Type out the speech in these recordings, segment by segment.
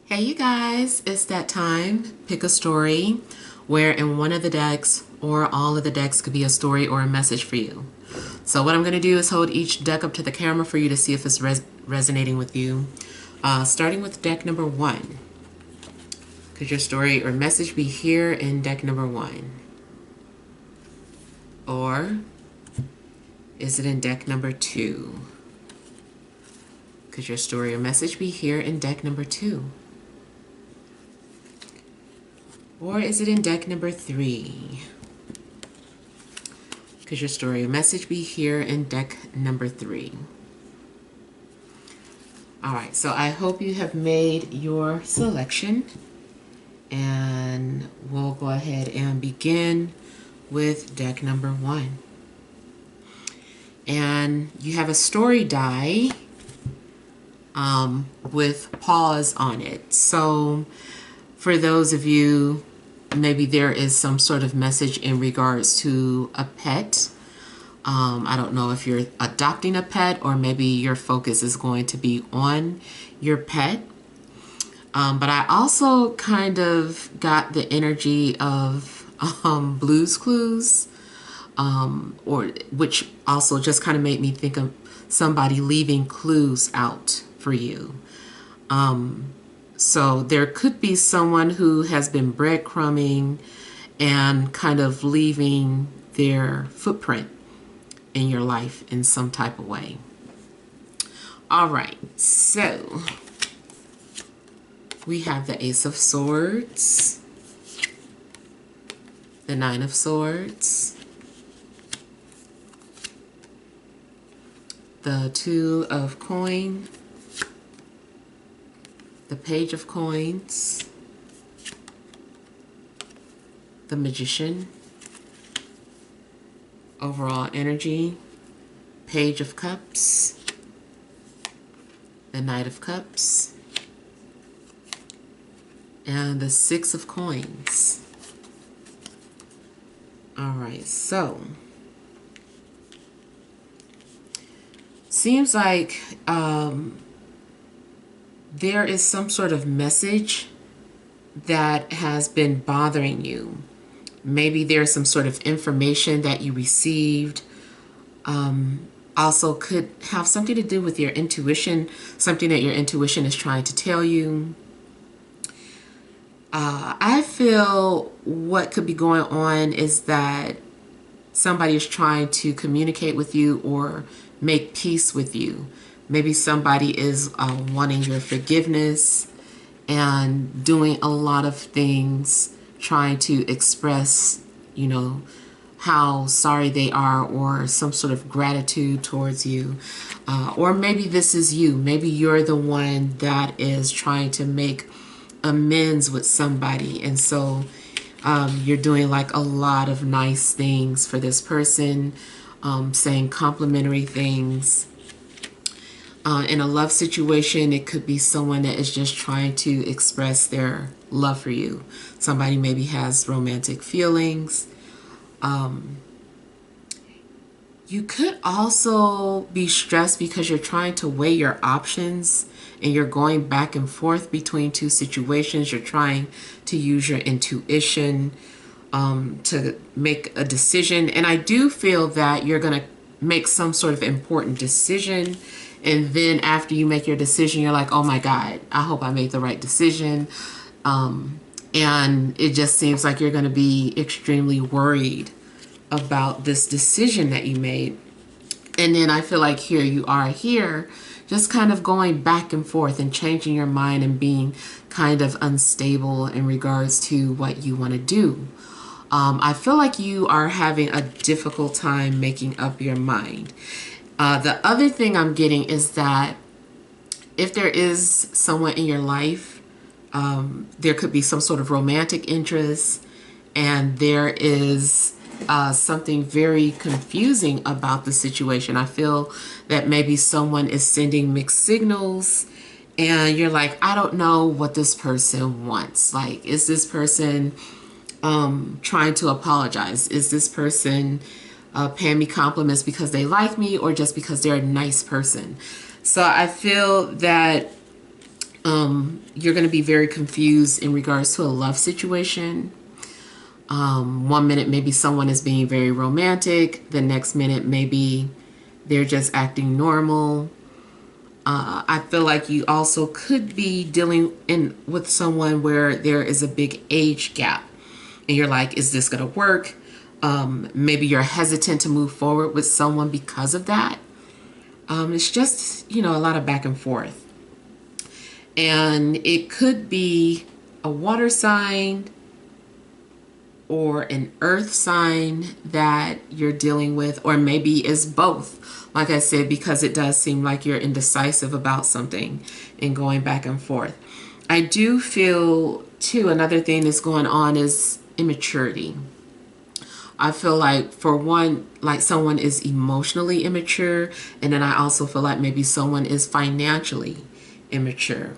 Hey you guys, it's that time. Pick a story where in one of the decks or all of the decks could be a story or a message for you. So what I'm going to do is hold each deck up to the camera for you to see if it's resonating with you. Starting with deck number 1. Could your story or message be here in deck number 1? Or is it in deck number 2? Could your story or message be here in deck number 2? Or is it in deck number 3? Could your story or message be here in deck number 3? Alright, so I hope you have made your selection. And we'll go ahead and begin with deck number 1. And you have a story die with pause on it. So for those of you, maybe there is some sort of message in regards to a pet. I don't know if you're adopting a pet or maybe your focus is going to be on your pet. But I also kind of got the energy of Blue's Clues, which also just kind of made me think of somebody leaving clues out for you. So there could be someone who has been breadcrumbing and kind of leaving their footprint in your life in some type of way. All right, so we have the Ace of Swords, the Nine of Swords, the Two of Coins, the Page of Coins, the Magician, overall energy, Page of Cups, the Knight of Cups, and the Six of Coins. All right, so seems like there is some sort of message that has been bothering you. Maybe there's some sort of information that you received. Also could have something to do with your intuition, something that your intuition is trying to tell you. I feel what could be going on is that somebody is trying to communicate with you or make peace with you. Maybe somebody is wanting your forgiveness and doing a lot of things, trying to express, you know, how sorry they are or some sort of gratitude towards you. Or maybe this is you. Maybe you're the one that is trying to make amends with somebody. And so you're doing like a lot of nice things for this person, saying complimentary things. In a love situation, it could be someone that is just trying to express their love for you. Somebody maybe has romantic feelings. You could also be stressed because you're trying to weigh your options and you're going back and forth between two situations. You're trying to use your intuition to make a decision. And I do feel that you're going to make some sort of important decision. And then after you make your decision, you're like, oh my God, I hope I made the right decision. And it just seems like you're going to be extremely worried about this decision that you made. And then I feel like here you are here, just kind of going back and forth and changing your mind and being kind of unstable in regards to what you want to do. I feel like you are having a difficult time making up your mind. The other thing I'm getting is that if there is someone in your life, there could be some sort of romantic interest, and there is something very confusing about the situation. I feel that maybe someone is sending mixed signals, and you're like, I don't know what this person wants. Like, is this person trying to apologize? Is this person paying me compliments because they like me or just because they're a nice person? So I feel that You're going to be very confused in regards to a love situation. One minute, maybe someone is being very romantic. The next minute, maybe they're just acting normal. I feel like you also could be dealing with someone where there is a big age gap. And you're like, is this going to work? Maybe you're hesitant to move forward with someone because of that. It's just, a lot of back and forth. And it could be a water sign or an earth sign that you're dealing with, or maybe it's both. Like I said, because it does seem like you're indecisive about something and going back and forth. I do feel, too, another thing that's going on is immaturity. I feel like, for one, like someone is emotionally immature, and then I also feel like maybe someone is financially immature.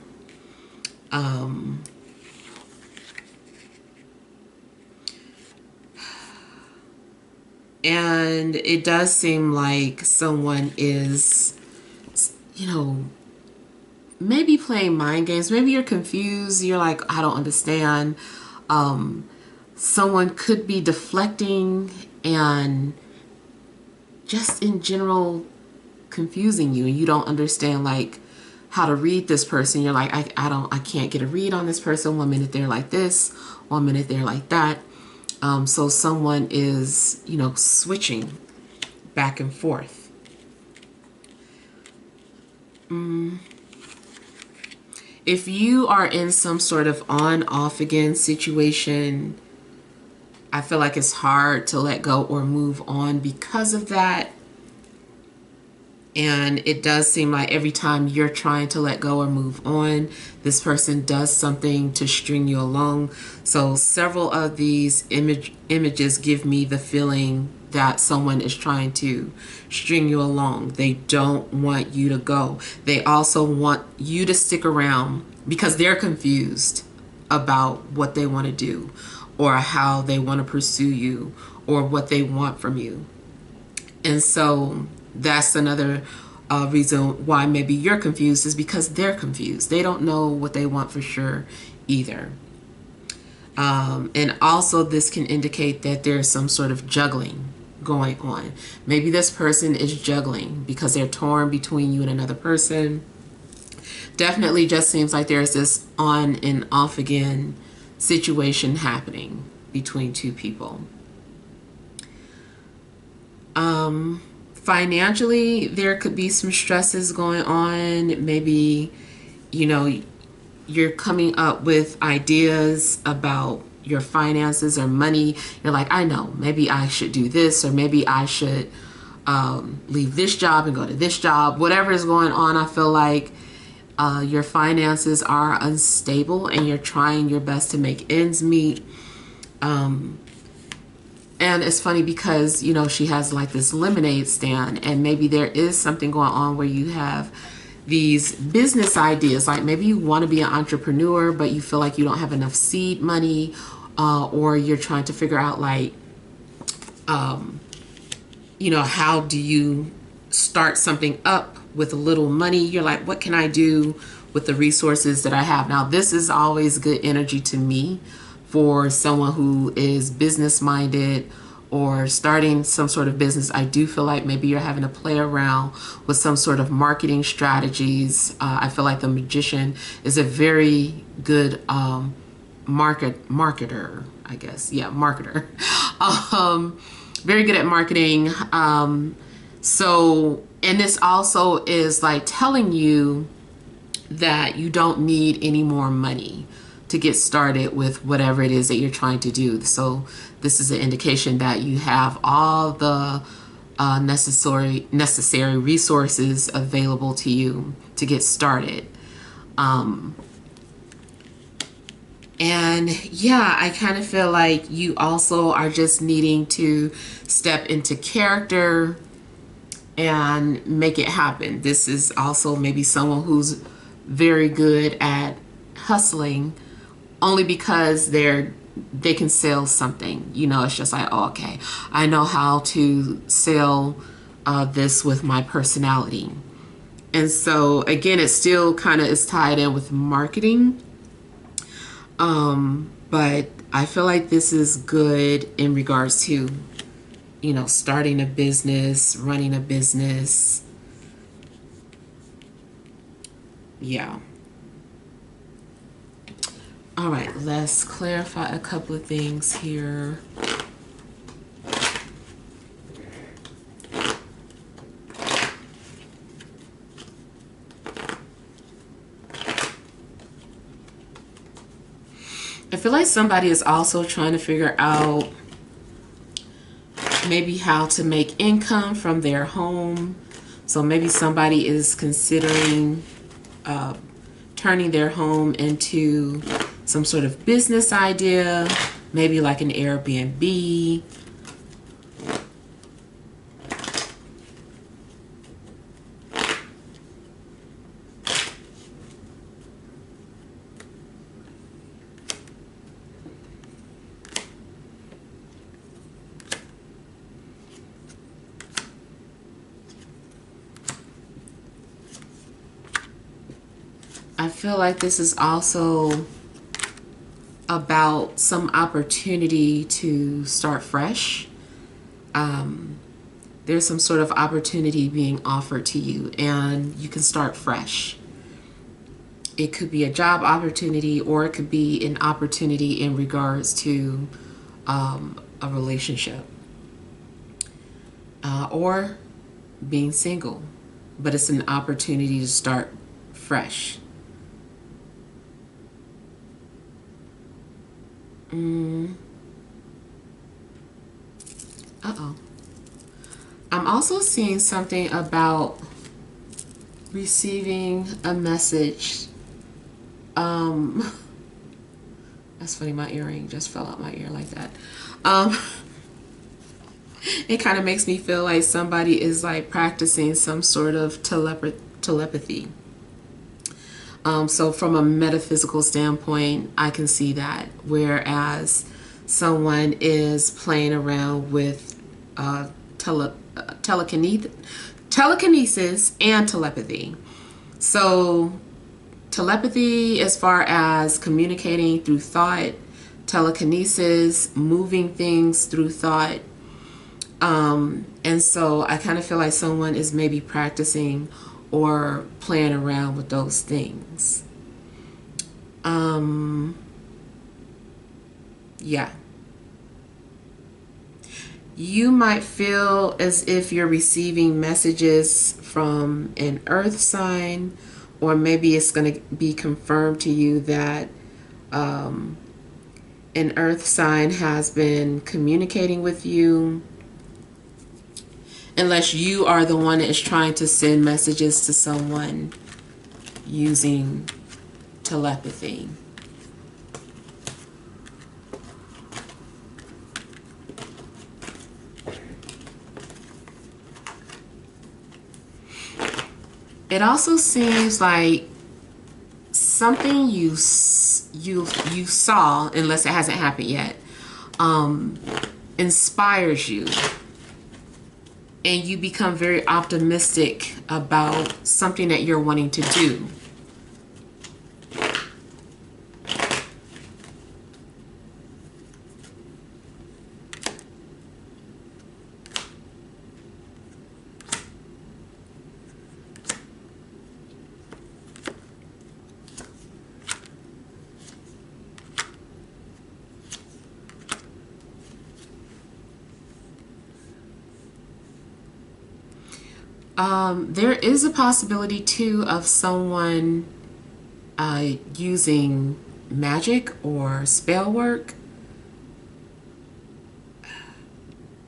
And it does seem like someone is, maybe playing mind games. Maybe you're confused. You're like, I don't understand. Someone could be deflecting and just in general confusing you, and you don't understand like how to read this person. You're like, I can't get a read on this person. One minute they're like this, one minute they're like that. So someone is, switching back and forth. If you are in some sort of on-off again situation, I feel like it's hard to let go or move on because of that. And it does seem like every time you're trying to let go or move on, this person does something to string you along. So several of these images give me the feeling that someone is trying to string you along. They don't want you to go. They also want you to stick around because they're confused about what they want to do or how they want to pursue you or what they want from you. And so that's another reason why maybe you're confused, is because they're confused. They don't know what they want for sure either. And also this can indicate that there's some sort of juggling going on. Maybe this person is juggling because they're torn between you and another person. Definitely just seems like there's this on and off again situation happening between two people. Financially, there could be some stresses going on. Maybe, you're coming up with ideas about your finances or money. You're like, I know, maybe I should do this, or maybe I should leave this job and go to this job. Whatever is going on, I feel like your finances are unstable and you're trying your best to make ends meet. And it's funny because, she has like this lemonade stand, and maybe there is something going on where you have these business ideas. Like maybe you want to be an entrepreneur, but you feel like you don't have enough seed money, or you're trying to figure out like, how do you start something up with a little money? You're like, what can I do with the resources that I have? Now, this is always good energy to me for someone who is business minded or starting some sort of business. I do feel like maybe you're having to play around with some sort of marketing strategies. I feel like the magician is a very good marketer, I guess. Yeah, marketer. Very good at marketing. So, and this also is like telling you that you don't need any more money to get started with whatever it is that you're trying to do. So this is an indication that you have all the necessary resources available to you to get started. And yeah, I kind of feel like you also are just needing to step into character and make it happen. This is also maybe someone who's very good at hustling, only because they can sell something. It's just like, oh, okay, I know how to sell this with my personality. And so again, it still kind of is tied in with marketing. But I feel like this is good in regards to, you know, starting a business, running a business. Yeah. All right, let's clarify a couple of things here. I feel like somebody is also trying to figure out maybe how to make income from their home. So maybe somebody is considering turning their home into some sort of business idea, maybe like an Airbnb. I feel like this is also about some opportunity to start fresh. There's some sort of opportunity being offered to you and you can start fresh. It could be a job opportunity or it could be an opportunity in regards to a relationship or being single, but it's an opportunity to start fresh. Uh-oh. I'm also seeing something about receiving a message. That's funny, my earring just fell out my ear like that. It kind of makes me feel like somebody is like practicing some sort of telepathy. So from a metaphysical standpoint, I can see that. Whereas someone is playing around with telekinesis and telepathy. So telepathy as far as communicating through thought, telekinesis, moving things through thought. And so I kind of feel like someone is maybe practicing or playing around with those things. Yeah. You might feel as if you're receiving messages from an earth sign, or maybe it's going to be confirmed to you that an earth sign has been communicating with you, unless you are the one that is trying to send messages to someone using telepathy. It also seems like something you saw, unless it hasn't happened yet, inspires you, and you become very optimistic about something that you're wanting to do. There is a possibility too of someone using magic or spell work,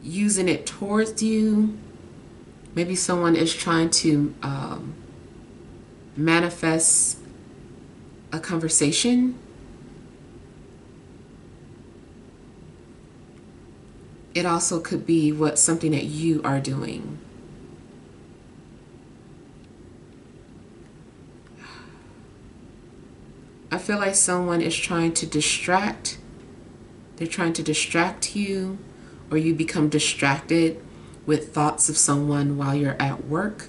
using it towards you. Maybe someone is trying to manifest a conversation. It also could be something that you are doing. I feel like someone is trying to distract. They're trying to distract you, or you become distracted with thoughts of someone while you're at work.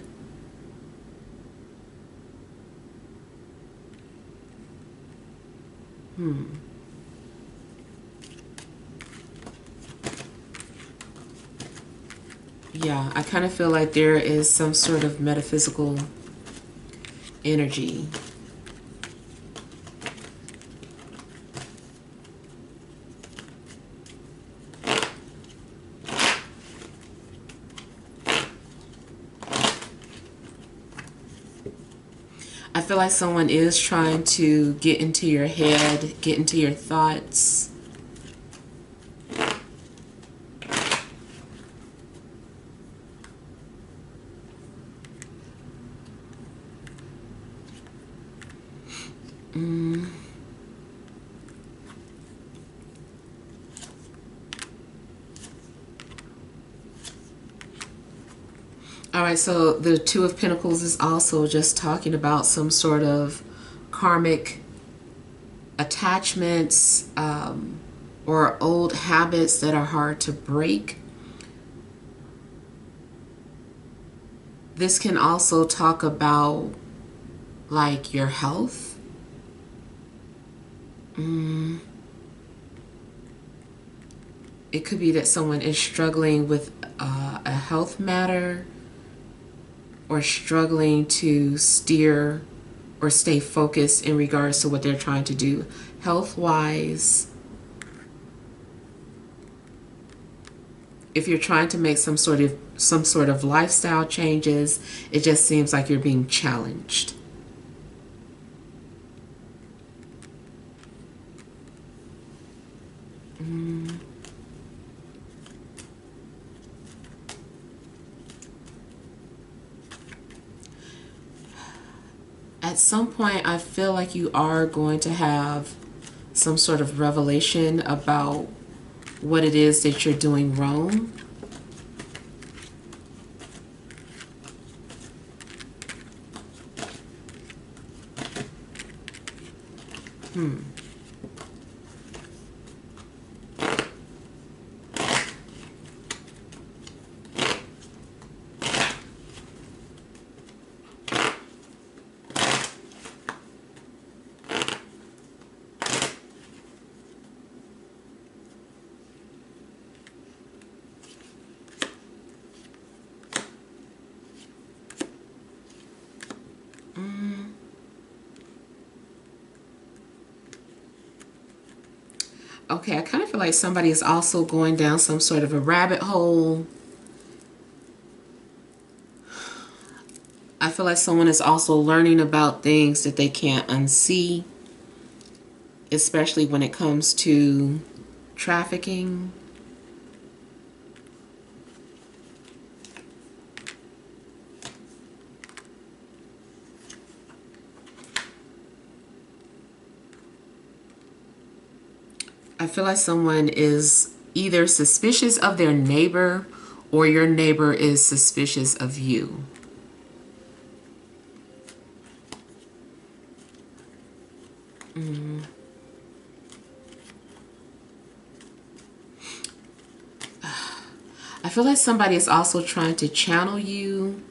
Yeah, I kind of feel like there is some sort of metaphysical energy. I feel like someone is trying to get into your head, get into your thoughts. All right, so the Two of Pentacles is also just talking about some sort of karmic attachments, or old habits that are hard to break. This can also talk about like your health. It could be that someone is struggling with a health matter, or struggling to steer or stay focused in regards to what they're trying to do health-wise. If you're trying to make some sort of lifestyle changes, it just seems like you're being challenged. At some point, I feel like you are going to have some sort of revelation about what it is that you're doing wrong. Okay, I kind of feel like somebody is also going down some sort of a rabbit hole. I feel like someone is also learning about things that they can't unsee, especially when it comes to trafficking. I feel like someone is either suspicious of their neighbor, or your neighbor is suspicious of you. I feel like somebody is also trying to channel you.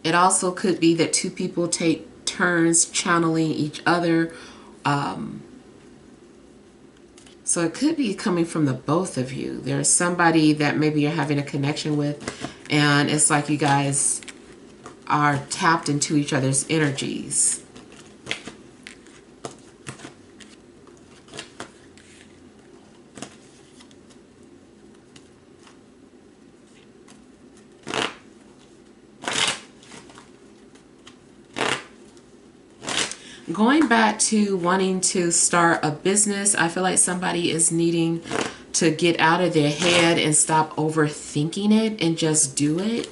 It also could be that two people take turns channeling each other. So it could be coming from the both of you. There's somebody that maybe you're having a connection with, and it's like you guys are tapped into each other's energies. Going back to wanting to start a business, I feel like somebody is needing to get out of their head and stop overthinking it and just do it.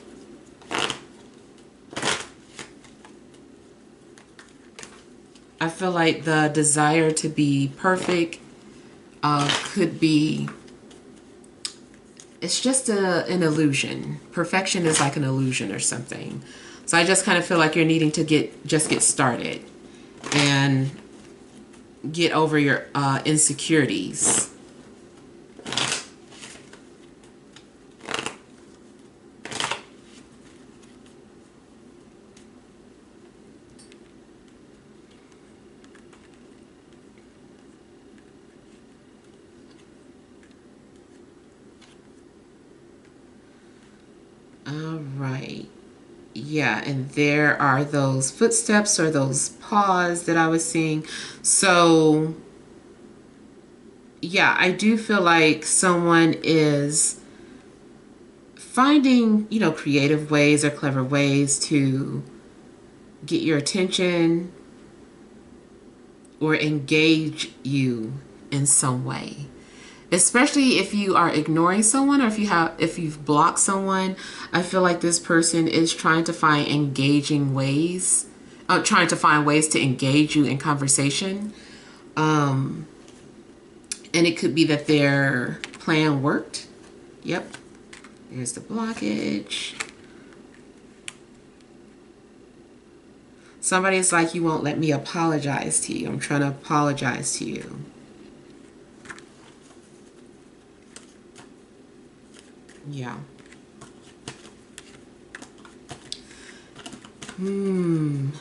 I feel like the desire to be perfect could be, it's just an illusion. Perfection is like an illusion or something. So I just kind of feel like you're needing to get started and get over your insecurities. All right. Yeah, and there are those footsteps or those paws that I was seeing. So, yeah, I do feel like someone is finding, creative ways or clever ways to get your attention or engage you in some way. Especially if you are ignoring someone, or if you've blocked someone, I feel like this person is trying to find engaging ways, trying to find ways to engage you in conversation. And it could be that their plan worked. Yep. There's the blockage. Somebody's like, you won't let me apologize to you. I'm trying to apologize to you. Yeah. And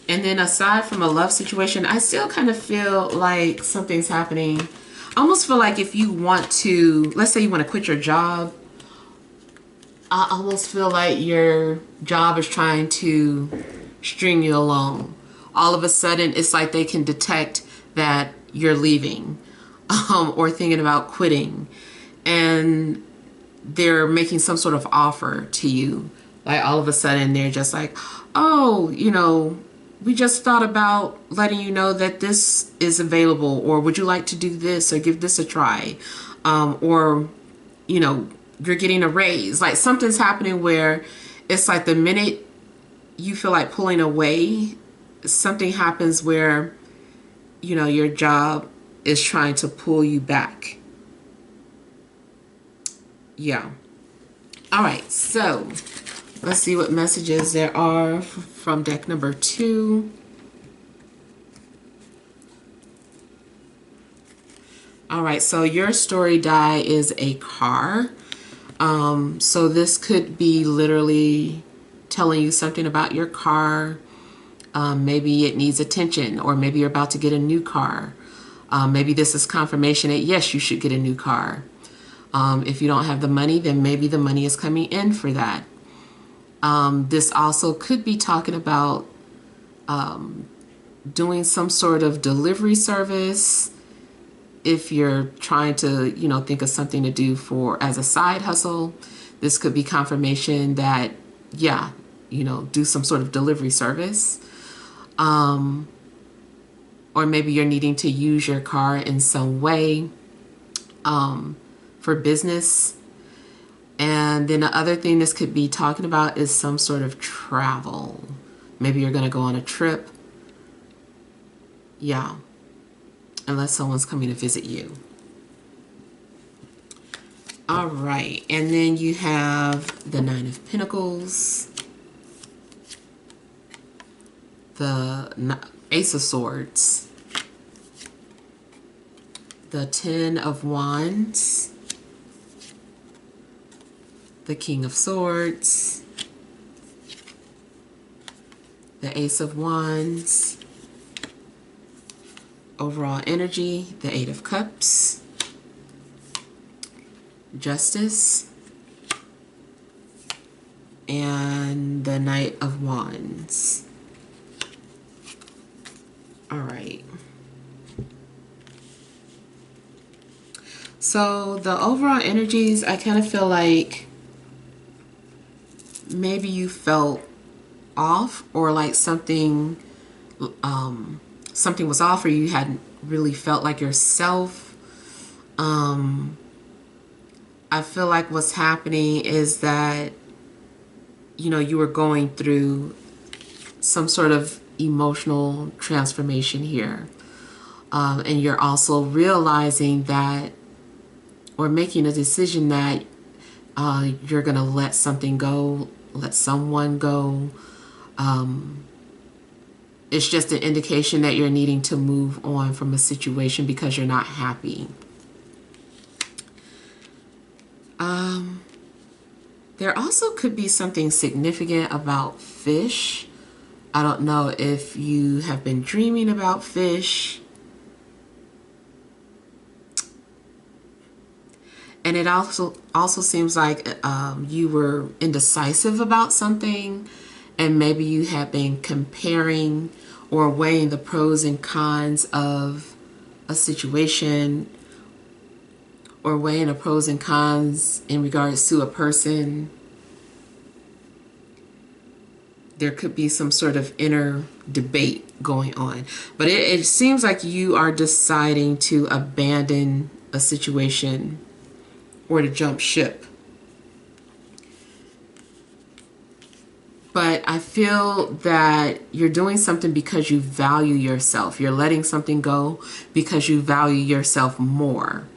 then aside from a love situation, I still kind of feel like something's happening. I almost feel like if you want to, let's say you want to quit your job, I almost feel like your job is trying to string you along. All of a sudden, it's like they can detect that you're leaving or thinking about quitting. And they're making some sort of offer to you. Like all of a sudden, they're just like, oh, we just thought about letting you know that this is available, or would you like to do this or give this a try? Or, you're getting a raise. Like something's happening where it's like the minute you feel like pulling away, something happens where, your job is trying to pull you back. Yeah. All right. So let's see what messages there are from deck number 2. All right, so your story die is a car. So this could be literally telling you something about your car. Maybe it needs attention, or maybe you're about to get a new car. Maybe this is confirmation that yes, you should get a new car. If you don't have the money, then maybe the money is coming in for that. This also could be talking about doing some sort of delivery service. If you're trying to, think of something to do as a side hustle, this could be confirmation that, yeah, do some sort of delivery service. Or maybe you're needing to use your car in some way for business. And then the other thing this could be talking about is some sort of travel. Maybe you're going to go on a trip. Yeah. Unless someone's coming to visit you. All right. And then you have the 9 of Pentacles, the Ace of Swords, the 10 of Wands, the King of Swords, the Ace of Wands, overall energy, the 8 of Cups, Justice, and the Knight of Wands. All right. So the overall energies, I kind of feel like maybe you felt off, or like something was off, or you hadn't really felt like yourself. I feel like what's happening is that you were going through some sort of emotional transformation here, and you're also realizing that, or making a decision that you're gonna let something go, let someone go. It's just an indication that you're needing to move on from a situation because you're not happy. There also could be something significant about fish. I don't know if you have been dreaming about fish. And it also seems like you were indecisive about something, and maybe you have been comparing or weighing the pros and cons of a situation, or weighing the pros and cons in regards to a person. There could be some sort of inner debate going on. But it seems like you are deciding to abandon a situation or to jump ship. But I feel that you're doing something because you value yourself. You're letting something go because you value yourself more.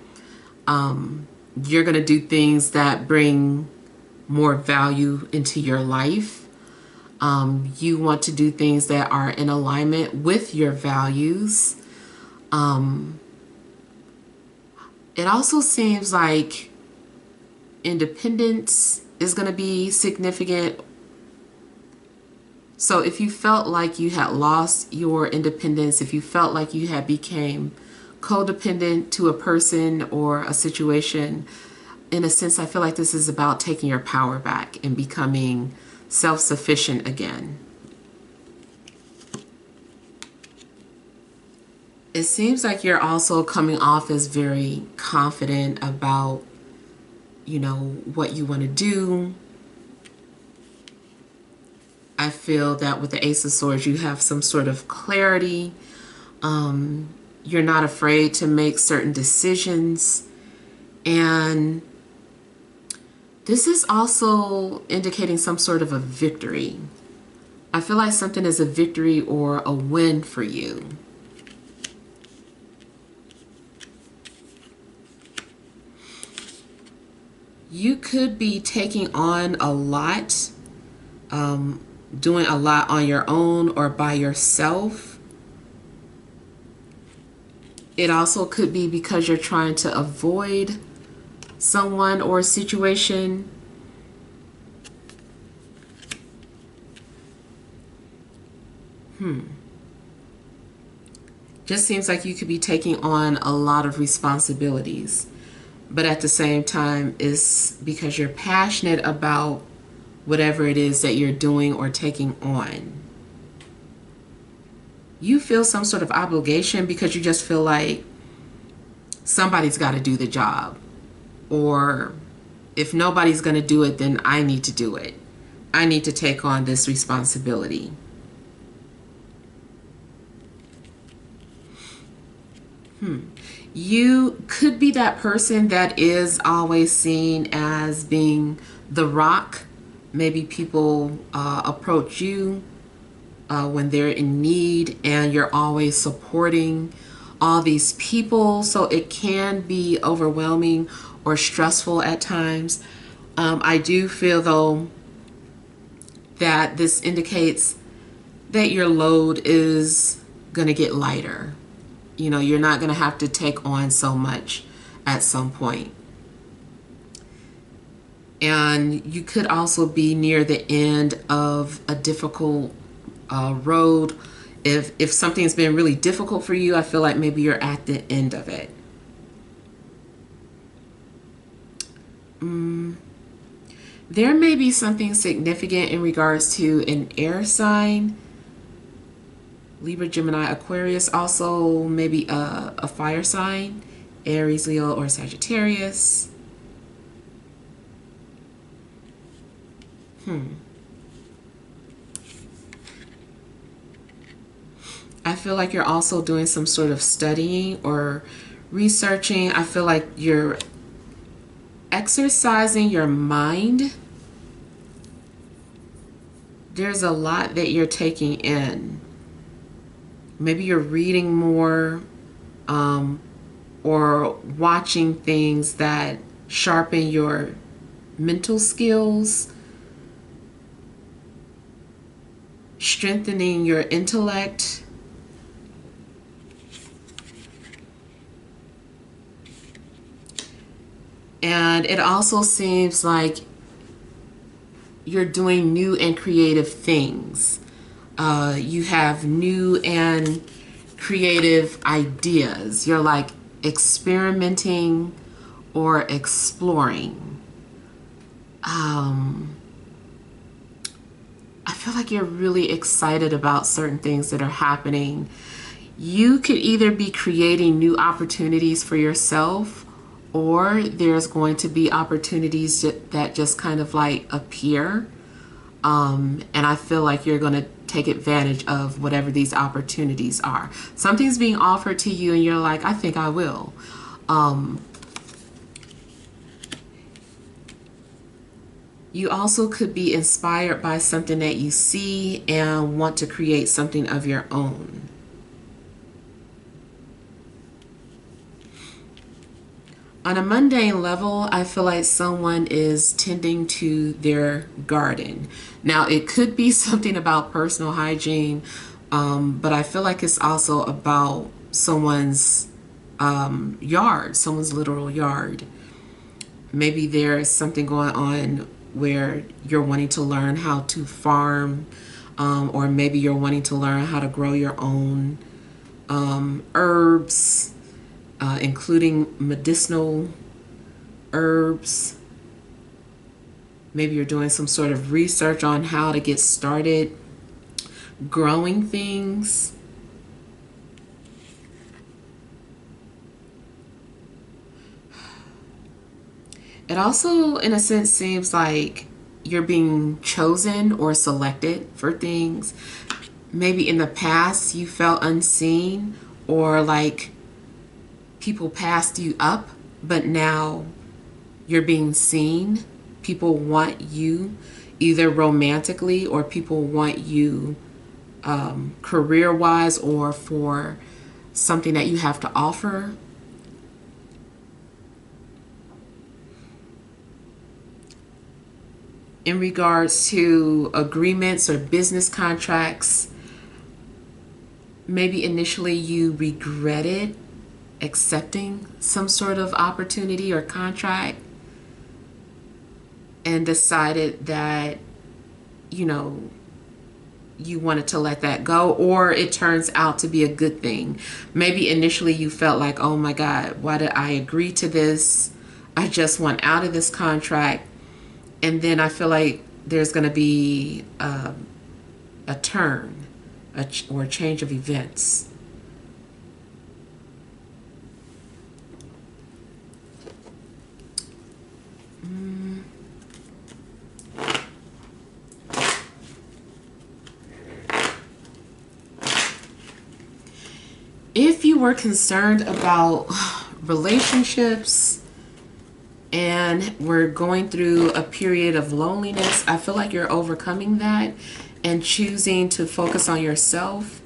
You're going to do things that bring more value into your life. You want to do things that are in alignment with your values. It also seems like independence is going to be significant. So if you felt like you had lost your independence, if you felt like you had became codependent to a person or a situation, in a sense, I feel like this is about taking your power back and becoming self-sufficient again. It seems like you're also coming off as very confident about, what you want to do. I feel that with the Ace of Swords, you have some sort of clarity. You're not afraid to make certain decisions. And this is also indicating some sort of a victory. I feel like something is a victory or a win for you. You could be taking on a lot, doing a lot on your own or by yourself. It also could be because you're trying to avoid someone or a situation. Just seems like you could be taking on a lot of responsibilities, but at the same time, it's because you're passionate about whatever it is that you're doing or taking on. You feel some sort of obligation because you just feel like somebody's got to do the job. Or if nobody's going to do it, then I need to do it. I need to take on this responsibility. You could be that person that is always seen as being the rock. Maybe people approach you when they're in need, and you're always supporting all these people. So it can be overwhelming or stressful at times. I do feel, though, that this indicates that your load is going to get lighter. You're not going to have to take on so much at some point. And you could also be near the end of a difficult road. If something's been really difficult for you, I feel like maybe you're at the end of it. There may be something significant in regards to an air sign. Libra, Gemini, Aquarius. Also maybe a fire sign. Aries, Leo, or Sagittarius. I feel like you're also doing some sort of studying or researching. I feel like you're exercising your mind. There's a lot that you're taking in. Maybe you're reading more or watching things that sharpen your mental skills, strengthening your intellect. And it also seems like you're doing new and creative things. You have new and creative ideas. You're like experimenting or exploring. I feel like you're really excited about certain things that are happening. You could either be creating new opportunities for yourself, or there's going to be opportunities that just kind of like appear. And I feel like you're going to take advantage of whatever these opportunities are. Something's being offered to you and you're like, I think I will. You also could be inspired by something that you see and want to create something of your own. On a mundane level, I feel like someone is tending to their garden. Now, it could be something about personal hygiene, but I feel like it's also about someone's yard, someone's literal yard. Maybe there's something going on where you're wanting to learn how to farm, or maybe you're wanting to learn how to grow your own herbs, including medicinal herbs. Maybe you're doing some sort of research on how to get started growing things. It also, in a sense, seems like you're being chosen or selected for things. Maybe in the past you felt unseen, or like people passed you up, but now you're being seen. People want you, either romantically, or people want you career-wise, or for something that you have to offer. In regards to agreements or business contracts, maybe initially you regretted accepting some sort of opportunity or contract and decided that, you know, you wanted to let that go, or it turns out to be a good thing. Maybe initially you felt like, oh my God, why did I agree to this? I just want out of this contract. And then I feel like there's going to be a turn, or a change of events. If you were concerned about relationships and we're going through a period of loneliness, I feel like you're overcoming that and choosing to focus on yourself.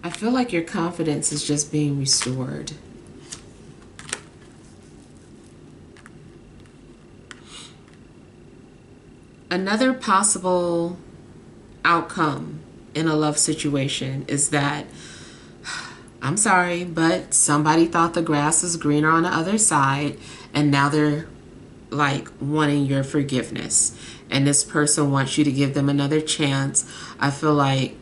I feel like your confidence is just being restored. Another possible outcome in a love situation is that, I'm sorry, but somebody thought the grass was greener on the other side, and now they're like wanting your forgiveness. And this person wants you to give them another chance. I feel like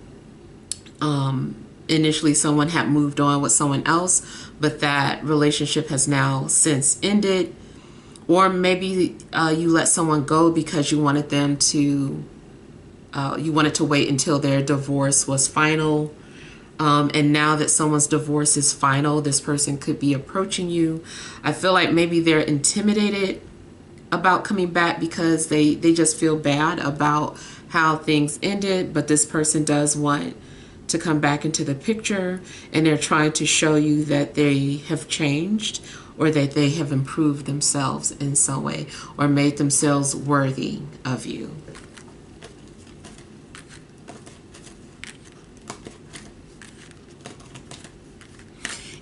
initially someone had moved on with someone else, but that relationship has now since ended. Or maybe you let someone go because you wanted them to, you wanted to wait until their divorce was final. And now that someone's divorce is final, this person could be approaching you. I feel like maybe they're intimidated about coming back because they just feel bad about how things ended, but this person does want to come back into the picture, and they're trying to show you that they have changed, or that they have improved themselves in some way, or made themselves worthy of you.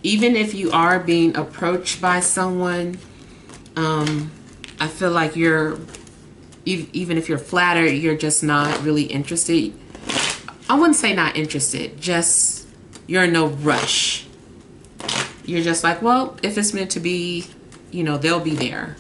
Even if you are being approached by someone, I feel like even if you're flattered, you're just not really interested. I wouldn't say not interested, just you're in no rush. You're just like, well, if it's meant to be, you know, they'll be there.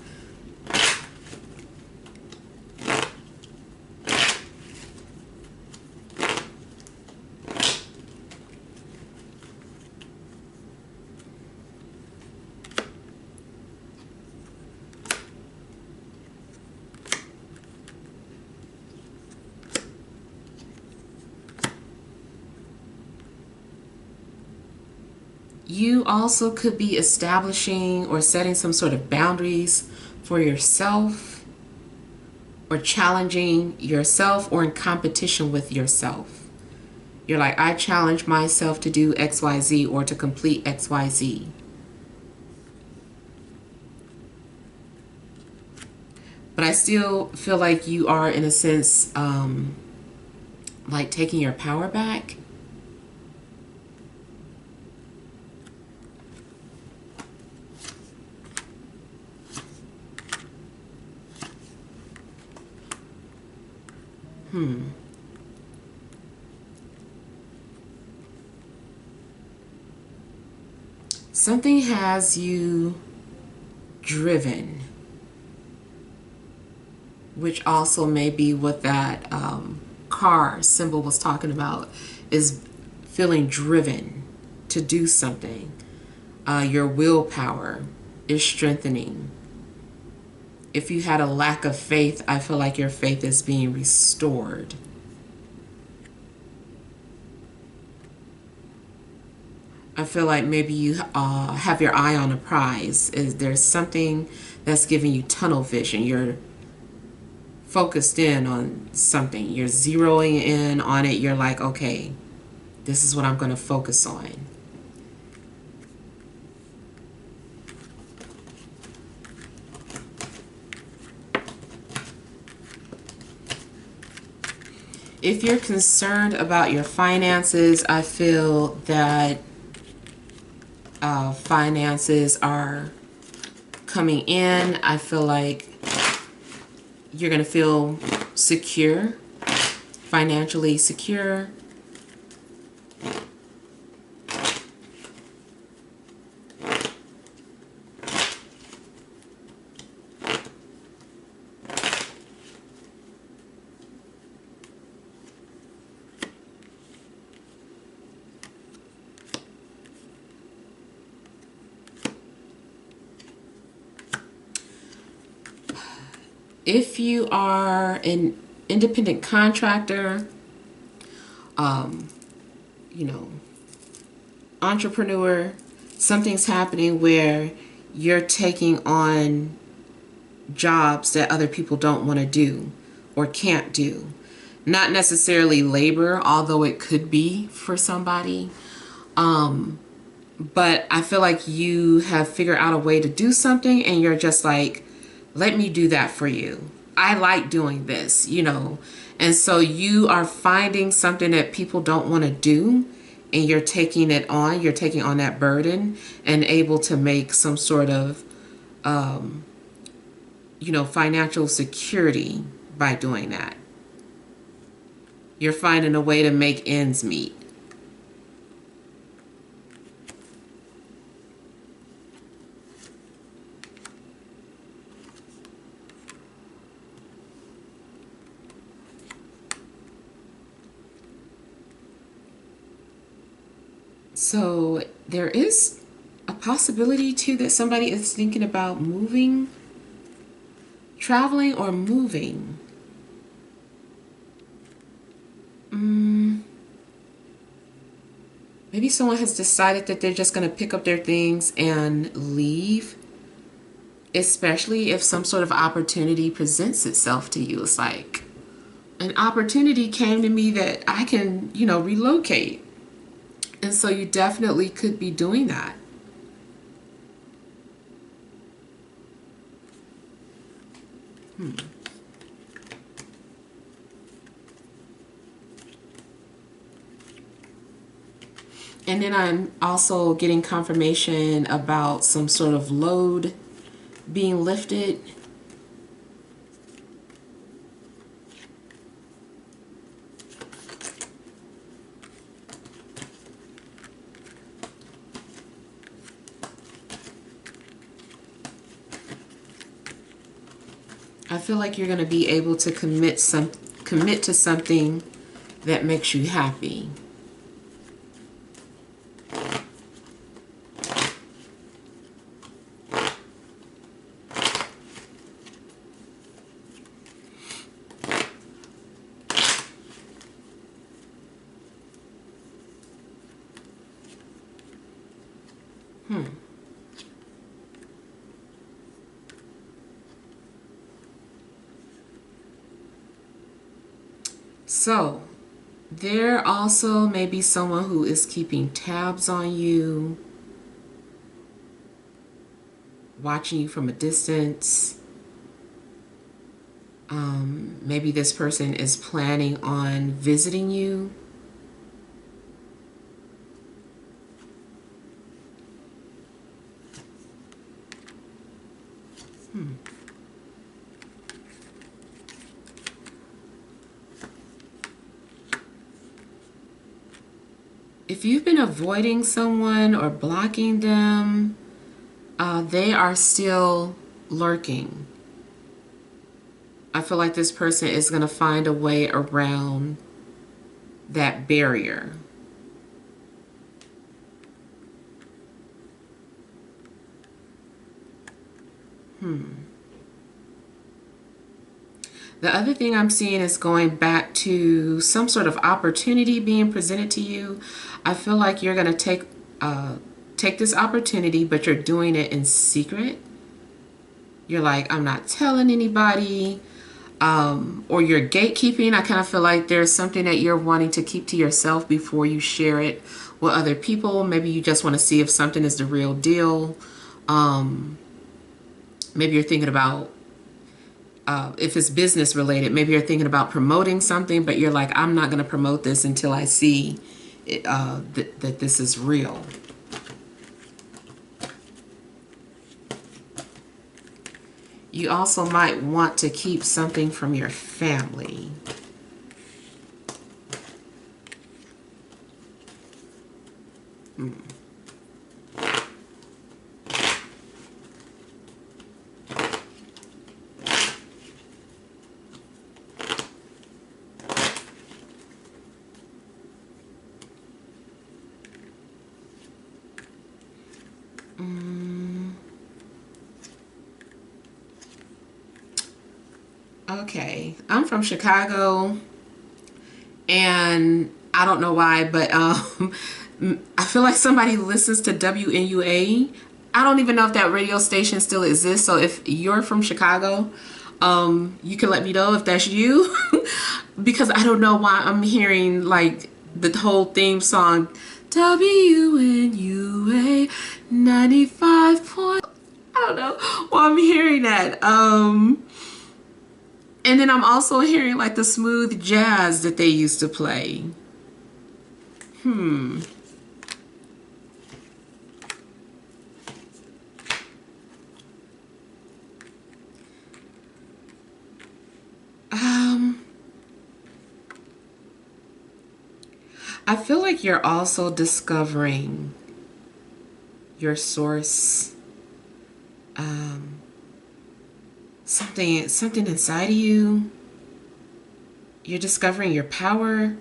You also could be establishing or setting some sort of boundaries for yourself, or challenging yourself, or in competition with yourself. You're like, I challenge myself to do XYZ or to complete XYZ. But I still feel like you are, in a sense, like taking your power back. Something has you driven, which also may be what that car symbol was talking about, is feeling driven to do something. Your willpower is strengthening. If you had a lack of faith, I feel like your faith is being restored. I feel like maybe you have your eye on a prize. There's something that's giving you tunnel vision. You're focused in on something. You're zeroing in on it. You're like, okay, this is what I'm going to focus on. If you're concerned about your finances, I feel that finances are coming in. I feel like you're going to feel secure, financially secure. If you are an independent contractor, you know, entrepreneur, something's happening where you're taking on jobs that other people don't want to do or can't do. Not necessarily labor, although it could be for somebody. But I feel like you have figured out a way to do something and you're just like, let me do that for you. I like doing this, you know. And so you are finding something that people don't want to do and you're taking it on. You're taking on that burden and able to make some sort of, you know, financial security by doing that. You're finding a way to make ends meet. So there is a possibility too that somebody is thinking about moving, traveling, or moving. Maybe someone has decided that they're just going to pick up their things and leave, especially if some sort of opportunity presents itself to you. It's like, an opportunity came to me that I can, you know, relocate. And so you definitely could be doing that. And then I'm also getting confirmation about some sort of load being lifted. I feel like you're going to be able to commit to something that makes you happy. So, there also may be someone who is keeping tabs on you, watching you from a distance. Maybe this person is planning on visiting you. If you've been avoiding someone or blocking them, they are still lurking. I feel like this person is going to find a way around that barrier. The other thing I'm seeing is going back to some sort of opportunity being presented to you. I feel like you're going to take this opportunity, but you're doing it in secret. You're like, I'm not telling anybody, or you're gatekeeping. I kind of feel like there's something that you're wanting to keep to yourself before you share it with other people. Maybe you just want to see if something is the real deal. Maybe you're thinking about, if it's business related, maybe you're thinking about promoting something, but you're like, I'm not going to promote this until I see it, that this is real. You also might want to keep something from your family. Okay, I'm from Chicago, and I don't know why, but I feel like somebody listens to WNUA. I don't even know if that radio station still exists, so if you're from Chicago, you can let me know if that's you, because I don't know why I'm hearing like the whole theme song, WNUA 95 point. I don't know why I'm hearing that. And then I'm also hearing like the smooth jazz that they used to play. I feel like you're also discovering your source. Something inside of you. You're discovering your power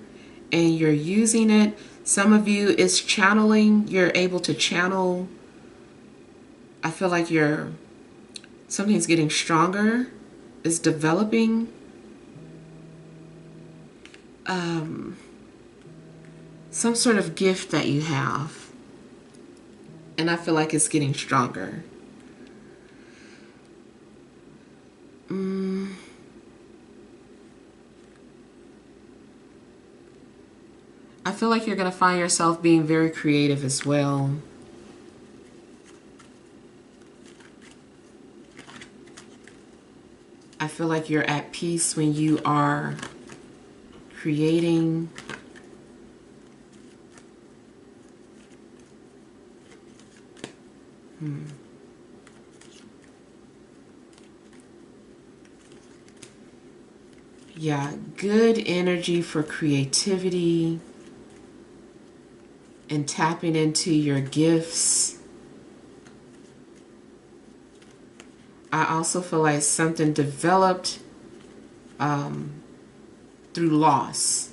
and you're using it. Some of you is channeling. You're able to channel. I feel like something's getting stronger. It's developing. Some sort of gift that you have. And I feel like it's getting stronger. I feel like you're going to find yourself being very creative as well. I feel like you're at peace when you are creating. Yeah, good energy for creativity and tapping into your gifts. I also feel like something developed through loss.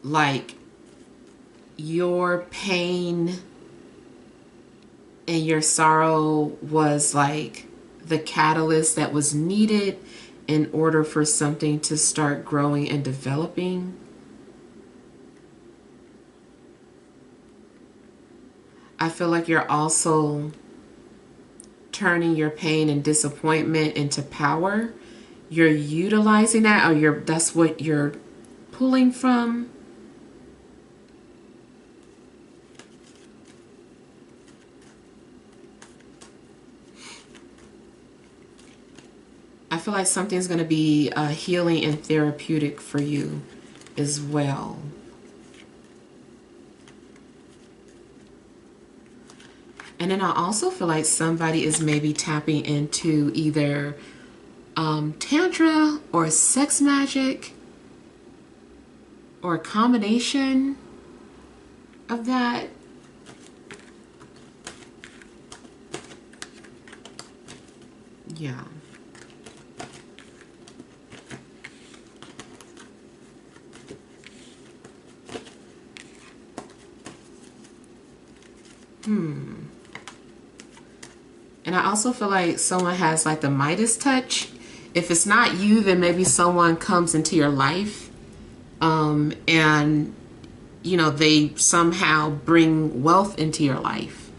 Like your pain and your sorrow was like the catalyst that was needed in order for something to start growing and developing. I feel like you're also turning your pain and disappointment into power. You're utilizing that, or that's what you're pulling from. I feel like something's going to be healing and therapeutic for you as well. And then I also feel like somebody is maybe tapping into either Tantra or sex magic or a combination of that. Yeah. And I also feel like someone has like the Midas touch. If it's not you, then maybe someone comes into your life and, you know, they somehow bring wealth into your life.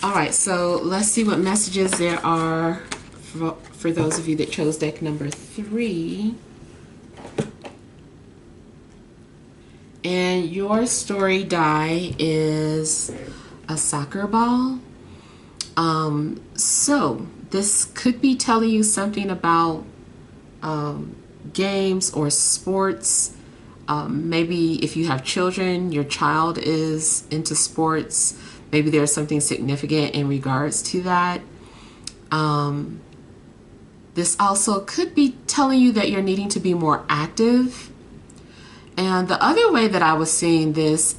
All right, so let's see what messages there are for those of you that chose deck number 3. And your story die is a soccer ball. So this could be telling you something about games or sports. Maybe if you have children, your child is into sports. Maybe there's something significant in regards to that. This also could be telling you that you're needing to be more active. And the other way that I was seeing this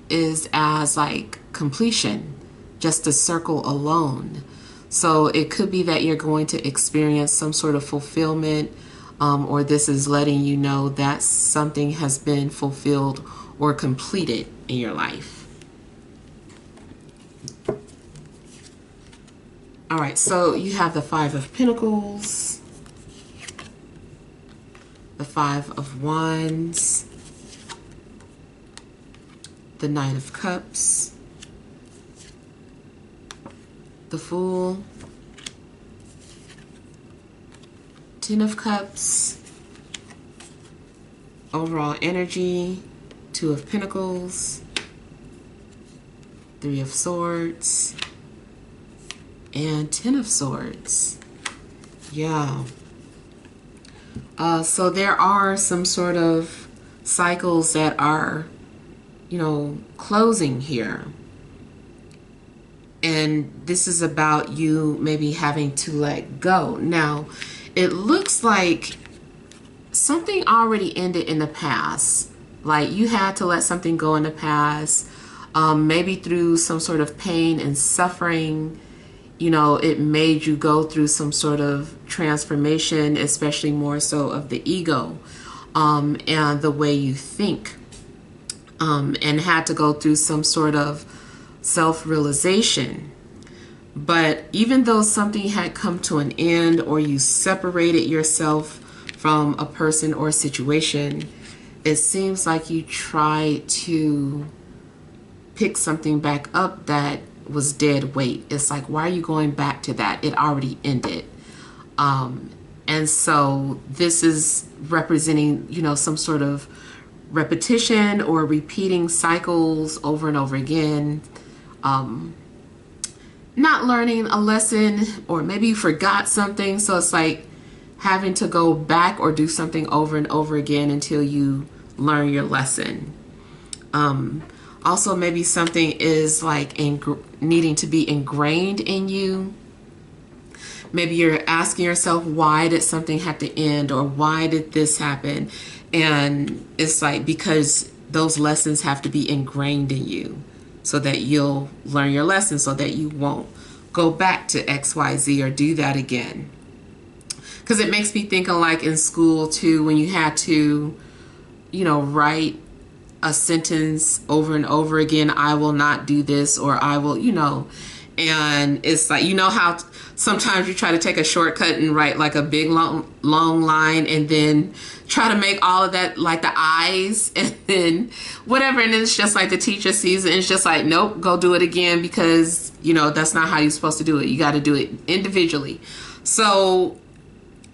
is as like completion, just a circle alone. So it could be that you're going to experience some sort of fulfillment, or this is letting you know that something has been fulfilled or completed in your life. All right, so you have the 5 of Pentacles, the 5 of Wands, the Knight of Cups, the Fool, 10 of Cups, overall energy, 2 of Pentacles, 3 of Swords, and 10 of Swords. Yeah. So there are some sort of cycles that are, you know, closing here. And this is about you maybe having to let go. Now, it looks like something already ended in the past. Like you had to let something go in the past, maybe through some sort of pain and suffering. You know, it made you go through some sort of transformation, especially more so of the ego and the way you think, and had to go through some sort of self-realization. But even though something had come to an end, or you separated yourself from a person or a situation, it seems like you try to pick something back up that was dead weight. It's like, why are you going back to that? It already ended. And so this is representing, you know, some sort of repetition or repeating cycles over and over again. Not learning a lesson, or maybe you forgot something. So it's like having to go back or do something over and over again until you learn your lesson. Also, maybe something is like needing to be ingrained in you. Maybe you're asking yourself, why did something have to end, or why did this happen? And it's like, because those lessons have to be ingrained in you so that you'll learn your lesson, so that you won't go back to XYZ or do that again. Because it makes me think of like in school too, when you had to, you know, write a sentence over and over again. I will not do this, or I will, you know. And it's like, you know how sometimes you try to take a shortcut and write like a big long line, and then try to make all of that like the eyes and then whatever, and then it's just like the teacher sees it and it's just like, nope, go do it again, because you know that's not how you're supposed to do it. You got to do it individually. So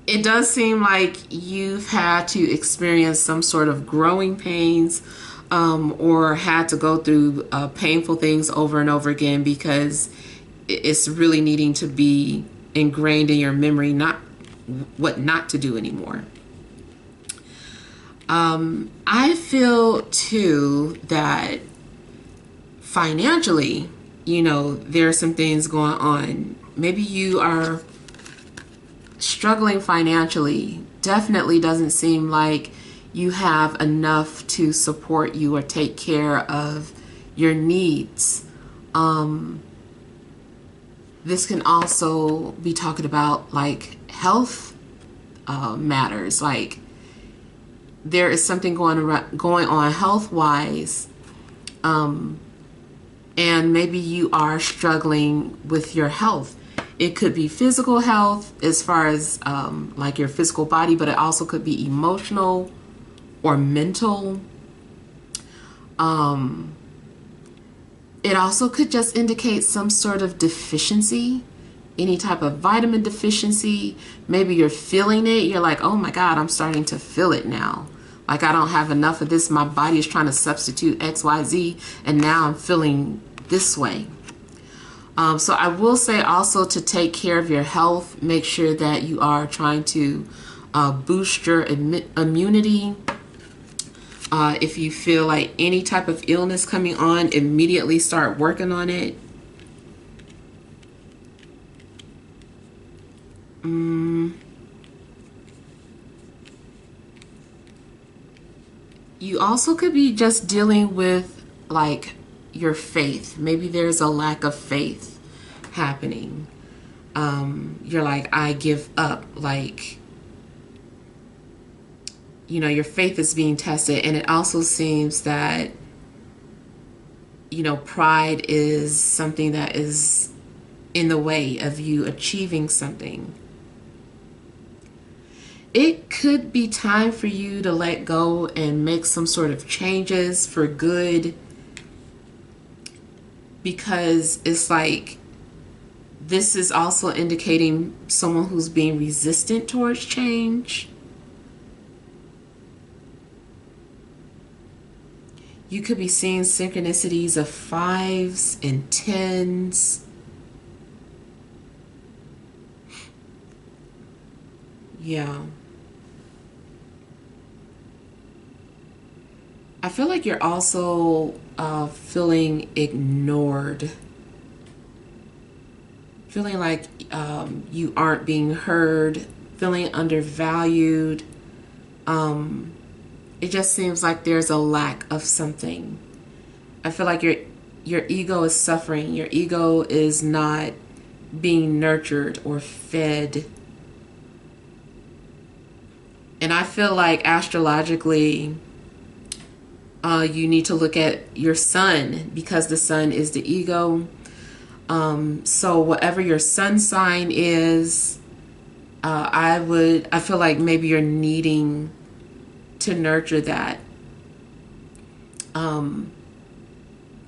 it does seem like you've had to experience some sort of growing pains, or had to go through painful things over and over again, because it's really needing to be ingrained in your memory, not what not to do anymore. I feel too that financially, you know, there are some things going on. Maybe you are struggling financially. Definitely doesn't seem like you have enough to support you or take care of your needs. This can also be talking about like health matters. Like there is something going on health-wise, and maybe you are struggling with your health. It could be physical health as far as like your physical body, but it also could be emotional or mental. It also could just indicate some sort of deficiency, any type of vitamin deficiency. Maybe you're feeling it. You're like, oh my God, I'm starting to feel it now. Like I don't have enough of this. My body is trying to substitute XYZ, and now I'm feeling this way. So I will say also to take care of your health. Make sure that you are trying to boost your immunity. If you feel like any type of illness coming on, immediately start working on it. You also could be just dealing with like your faith. Maybe there's a lack of faith happening. You're like, I give up. Like, you know, your faith is being tested. And it also seems that, you know, pride is something that is in the way of you achieving something. It could be time for you to let go and make some sort of changes for good, because it's like this is also indicating someone who's being resistant towards change. You could be seeing synchronicities of 5s and 10s. Yeah. I feel like you're also feeling ignored. Feeling like you aren't being heard. Feeling undervalued. It just seems like there's a lack of something. I feel like your ego is suffering. Your ego is not being nurtured or fed. And I feel like astrologically, you need to look at your sun, because the sun is the ego. So whatever your sun sign is, I feel like maybe you're needing to nurture that.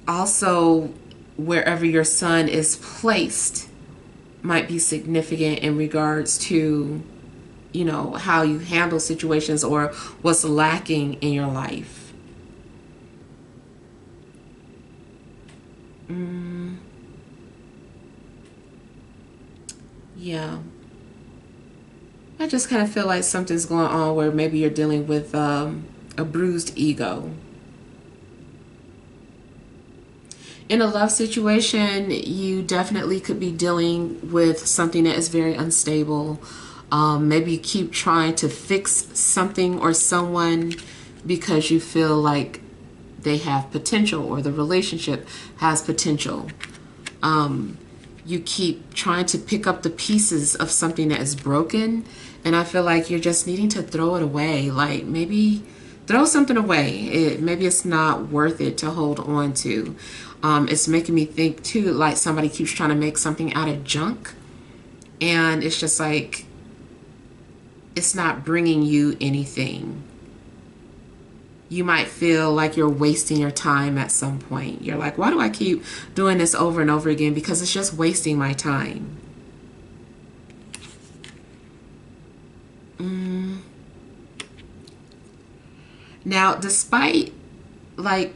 Also, wherever your sun is placed might be significant in regards to, you know, how you handle situations or what's lacking in your life. Yeah. I just kind of feel like something's going on where maybe you're dealing with a bruised ego. In a love situation, you definitely could be dealing with something that is very unstable. Maybe you keep trying to fix something or someone because you feel like they have potential or the relationship has potential. you keep trying to pick up the pieces of something that is broken, and I feel like you're just needing to throw it away. Like maybe throw something away. Maybe it's not worth it to hold on to. It's making me think too, like somebody keeps trying to make something out of junk, and it's just like it's not bringing you anything. You might feel like you're wasting your time at some point. You're like, why do I keep doing this over and over again? Because it's just wasting my time. Now, despite like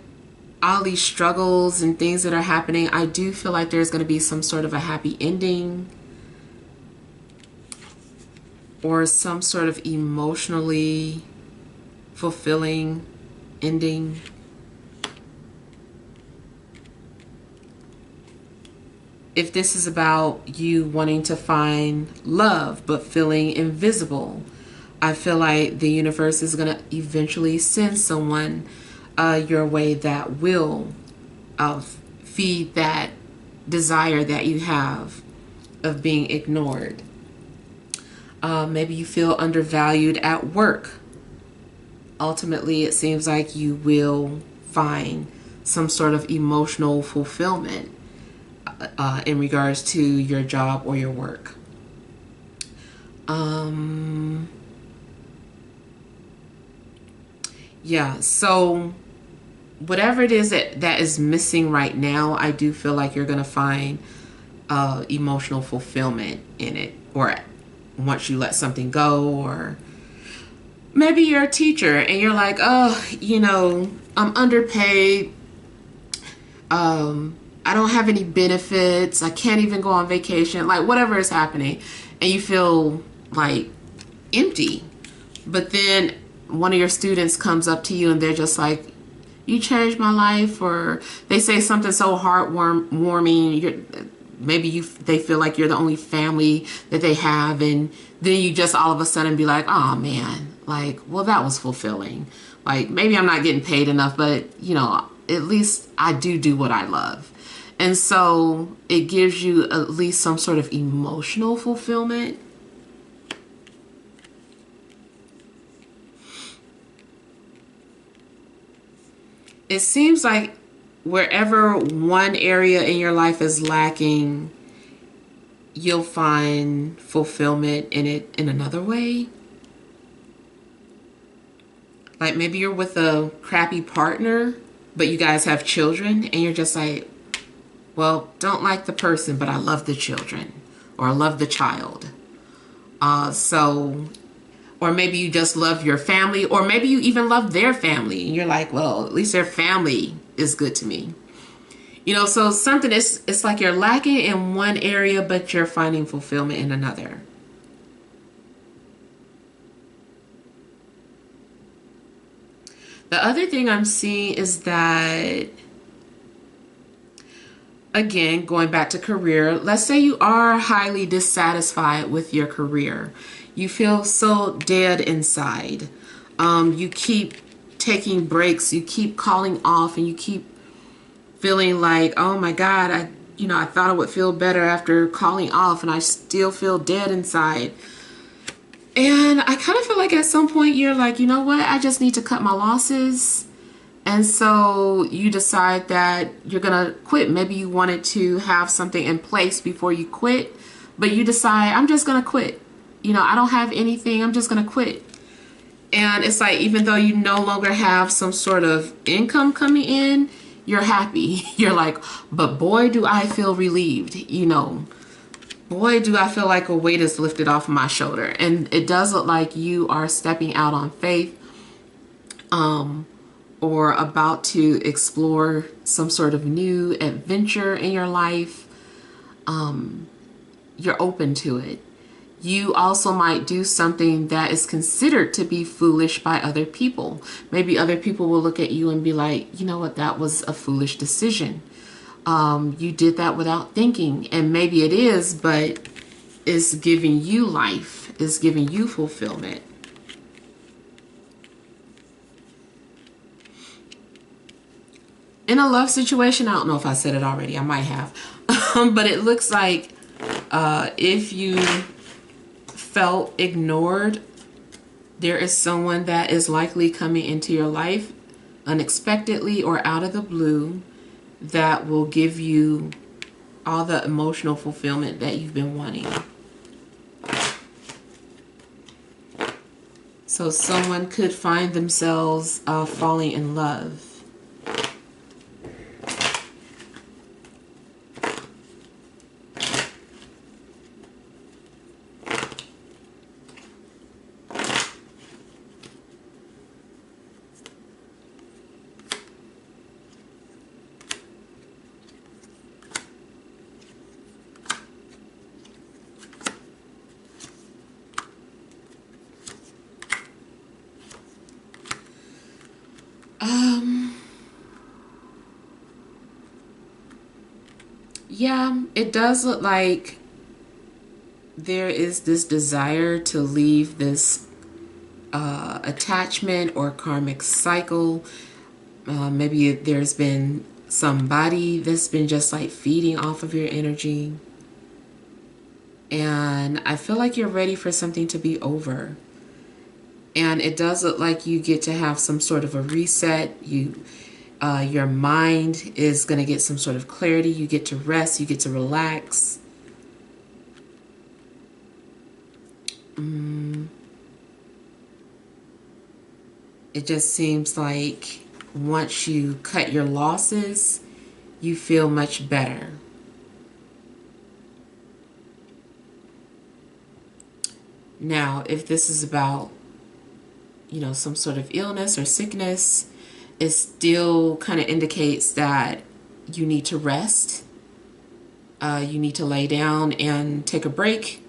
all these struggles and things that are happening, I do feel like there's going to be some sort of a happy ending or some sort of emotionally fulfilling ending. If this is about you wanting to find love but feeling invisible, I feel like the universe is going to eventually send someone your way that will feed that desire that you have of being ignored. Maybe you feel undervalued at work. Ultimately, it seems like you will find some sort of emotional fulfillment in regards to your job or your work. Yeah, so whatever it is that is missing right now, I do feel like you're going to find emotional fulfillment in it, or once you let something go. Or maybe you're a teacher and you're like, oh, you know, I'm underpaid. I don't have any benefits. I can't even go on vacation. Like whatever is happening, and you feel like empty. But then one of your students comes up to you and they're just like, you changed my life. Or they say something so heartwarming. They feel like you're the only family that they have, and then you just all of a sudden be like, oh man, like, well, that was fulfilling. Like maybe I'm not getting paid enough, but you know, at least I do what I love. And so it gives you at least some sort of emotional fulfillment. It seems like wherever one area in your life is lacking, you'll find fulfillment in it in another way. Like maybe you're with a crappy partner, but you guys have children, and you're just like, well, don't like the person, but I love the children, or I love the child. Or maybe you just love your family, or maybe you even love their family, and you're like, well, at least their family is good to me. You know, so something it's like you're lacking in one area, but you're finding fulfillment in another. The other thing I'm seeing is that, again, going back to career, let's say you are highly dissatisfied with your career. You feel so dead inside. You keep taking breaks, you keep calling off, and you keep feeling like, oh my God, I thought I would feel better after calling off, and I still feel dead inside. And I kind of feel like at some point you're like, you know what, I just need to cut my losses. And so you decide that you're going to quit. Maybe you wanted to have something in place before you quit, but you decide, I'm just going to quit. You know, I don't have anything. I'm just going to quit. And it's like, even though you no longer have some sort of income coming in, you're happy. You're like, but boy, do I feel relieved. You know, boy, do I feel like a weight is lifted off of my shoulder. And it does look like you are stepping out on faith, or about to explore some sort of new adventure in your life. You're open to it. You also might do something that is considered to be foolish by other people. Maybe other people will look at you and be like, you know what, that was a foolish decision. You did that without thinking. And maybe it is, but it's giving you life. It's giving you fulfillment. in a love situation, I don't know if I said it already, I might have, but it looks like if you felt ignored, there is someone that is likely coming into your life unexpectedly or out of the blue that will give you all the emotional fulfillment that you've been wanting. So someone could find themselves falling in love. Yeah, it does look like there is this desire to leave this attachment or karmic cycle. Maybe there's been somebody that's been just like feeding off of your energy. And I feel like you're ready for something to be over. And it does look like you get to have some sort of a reset. Your mind is going to get some sort of clarity. You get to rest. You get to relax. It just seems like once you cut your losses, you feel much better. Now, if this is about, some sort of illness or sickness, it still kind of indicates that you need to rest. You need to lay down and take a break.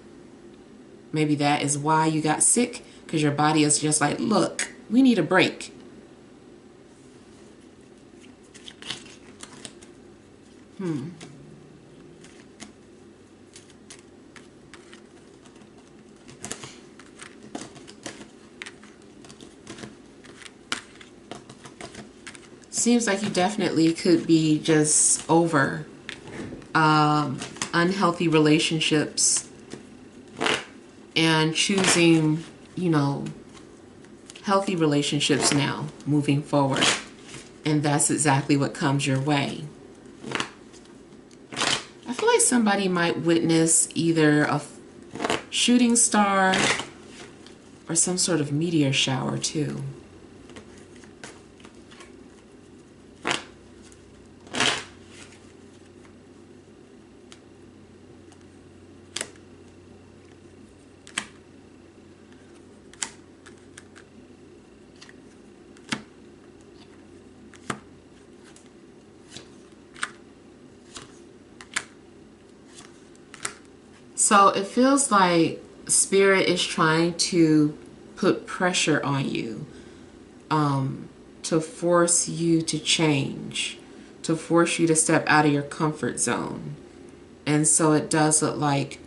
Maybe that is why you got sick, because your body is just like, look, we need a break. Seems like you definitely could be just over unhealthy relationships and choosing, healthy relationships now, moving forward. And that's exactly what comes your way. I feel like somebody might witness either a shooting star or some sort of meteor shower too. So it feels like Spirit is trying to put pressure on you, to force you to change, to force you to step out of your comfort zone. And so it does look like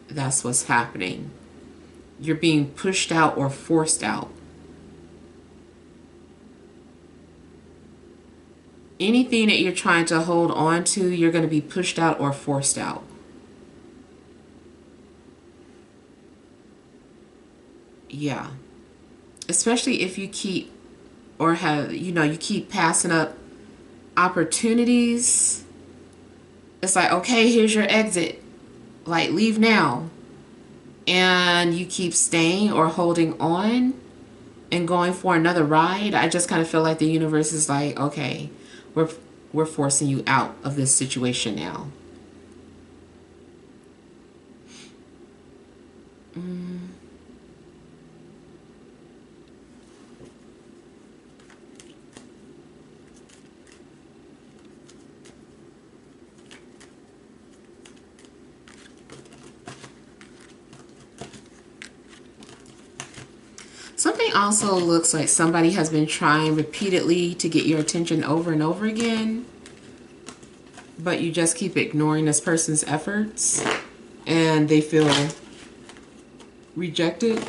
that's what's happening. You're being pushed out or forced out. Anything that you're trying to hold on to, you're going to be pushed out or forced out. Yeah. Especially if you keep or have, you keep passing up opportunities. It's like, okay, here's your exit. Like, leave now. And you keep staying or holding on and going for another ride. I just kind of feel like the universe is like, okay, we're forcing you out of this situation now. Something also looks like somebody has been trying repeatedly to get your attention over and over again, but you just keep ignoring this person's efforts and they feel rejected.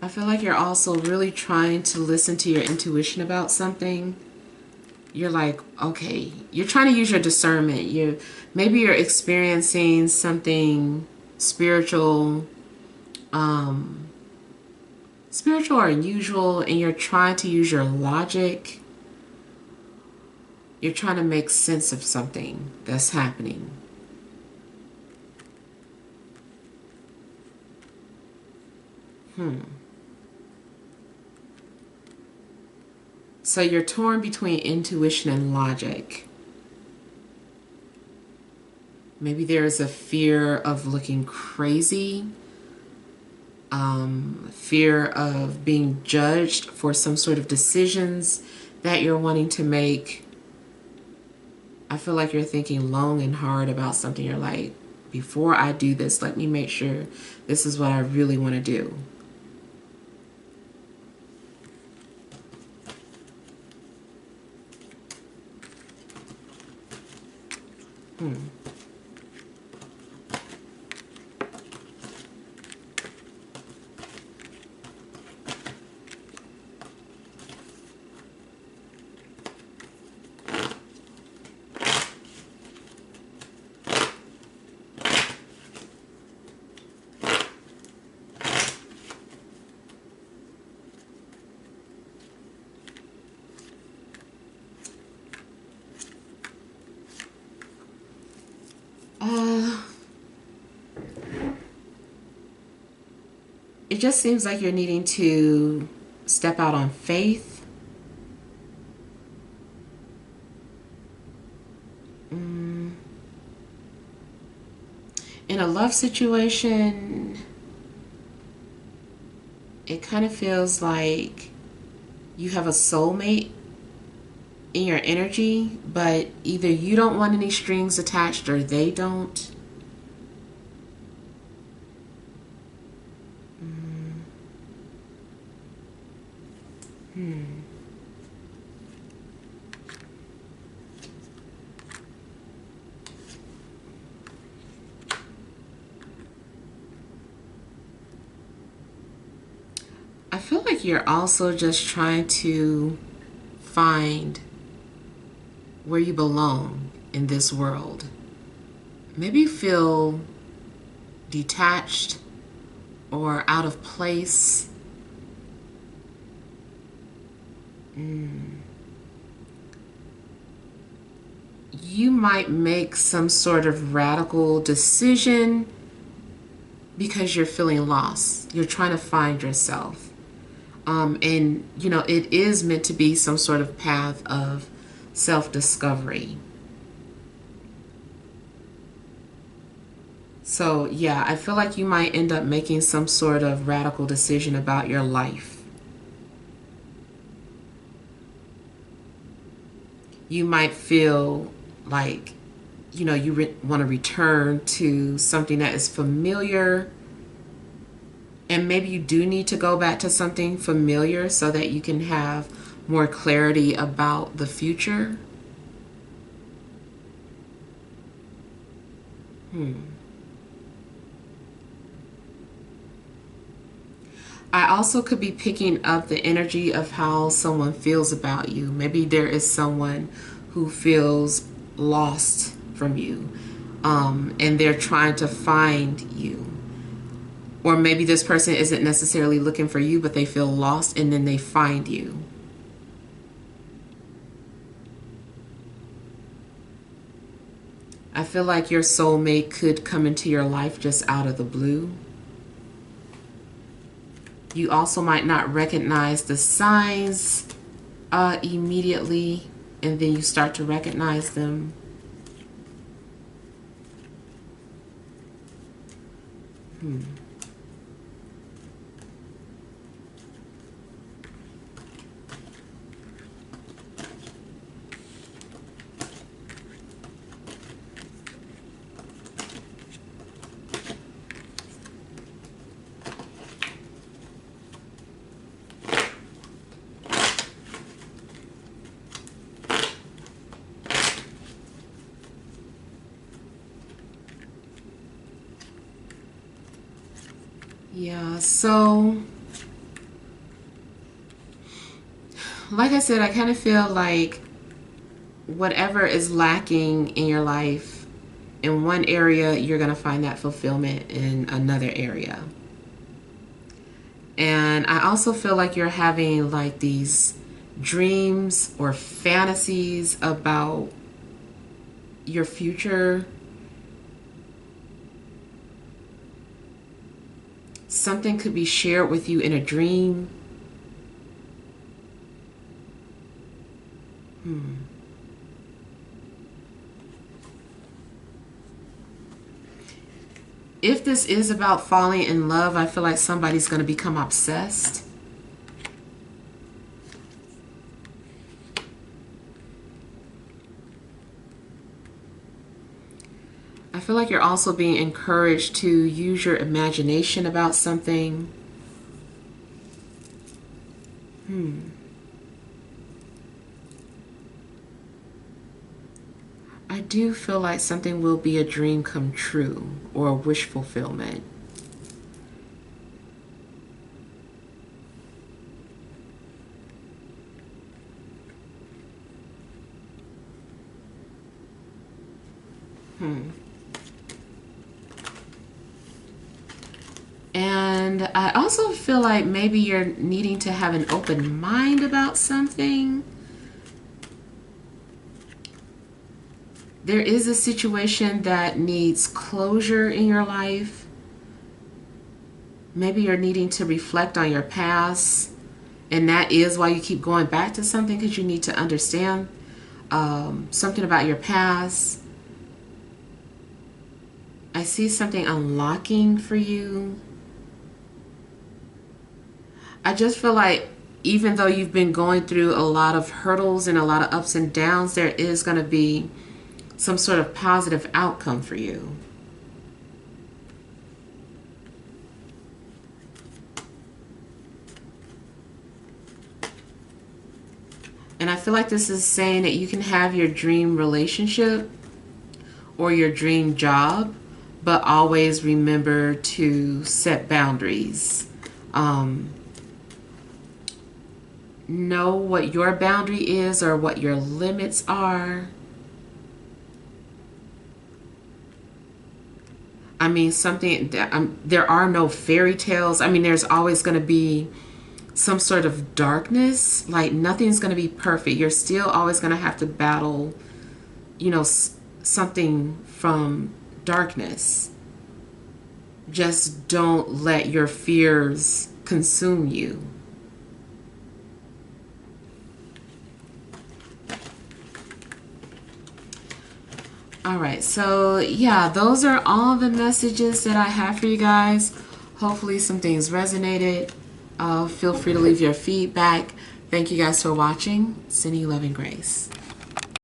I feel like you're also really trying to listen to your intuition about something. You're like, okay, you're trying to use your discernment. Maybe you're experiencing something spiritual, spiritual or unusual, and you're trying to use your logic. You're trying to make sense of something that's happening. So you're torn between intuition and logic. Maybe there's a fear of looking crazy, fear of being judged for some sort of decisions that you're wanting to make. I feel like you're thinking long and hard about something. You're like, before I do this, let me make sure this is what I really want to do. It just seems like you're needing to step out on faith. In a love situation, it kind of feels like you have a soulmate in your energy, but either you don't want any strings attached or they don't. I feel like you're also just trying to find where you belong in this world. Maybe you feel detached or out of place. You might make some sort of radical decision because you're feeling lost. You're trying to find yourself. And, it is meant to be some sort of path of self-discovery. So, yeah, I feel like you might end up making some sort of radical decision about your life. You might feel like, you want to return to something that is familiar. And maybe you do need to go back to something familiar so that you can have more clarity about the future. I also could be picking up the energy of how someone feels about you. Maybe there is someone who feels lost from you, and they're trying to find you. Or maybe this person isn't necessarily looking for you, but they feel lost and then they find you. I feel like your soulmate could come into your life just out of the blue. You also might not recognize the signs immediately, and then you start to recognize them. Yeah, so like I said, I kind of feel like whatever is lacking in your life, in one area, you're going to find that fulfillment in another area. And I also feel like you're having like these dreams or fantasies about your future. Something could be shared with you in a dream. If this is about falling in love, I feel like somebody's going to become obsessed. I feel like you're also being encouraged to use your imagination about something. I do feel like something will be a dream come true or a wish fulfillment. And I also feel like maybe you're needing to have an open mind about something. There is a situation that needs closure in your life. Maybe you're needing to reflect on your past, and that is why you keep going back to something, because you need to understand something about your past. I see something unlocking for you. I just feel like even though you've been going through a lot of hurdles and a lot of ups and downs, there is going to be some sort of positive outcome for you. And I feel like this is saying that you can have your dream relationship or your dream job, but always remember to set boundaries. Know what your boundary is or what your limits are. I mean, something that, there are no fairy tales. I mean, there's always going to be some sort of darkness. Like, nothing's going to be perfect. You're still always going to have to battle, something from darkness. Just don't let your fears consume you. All right, so yeah, those are all the messages that I have for you guys. Hopefully some things resonated. Feel free to leave your feedback. Thank you guys for watching. Sending you love and grace.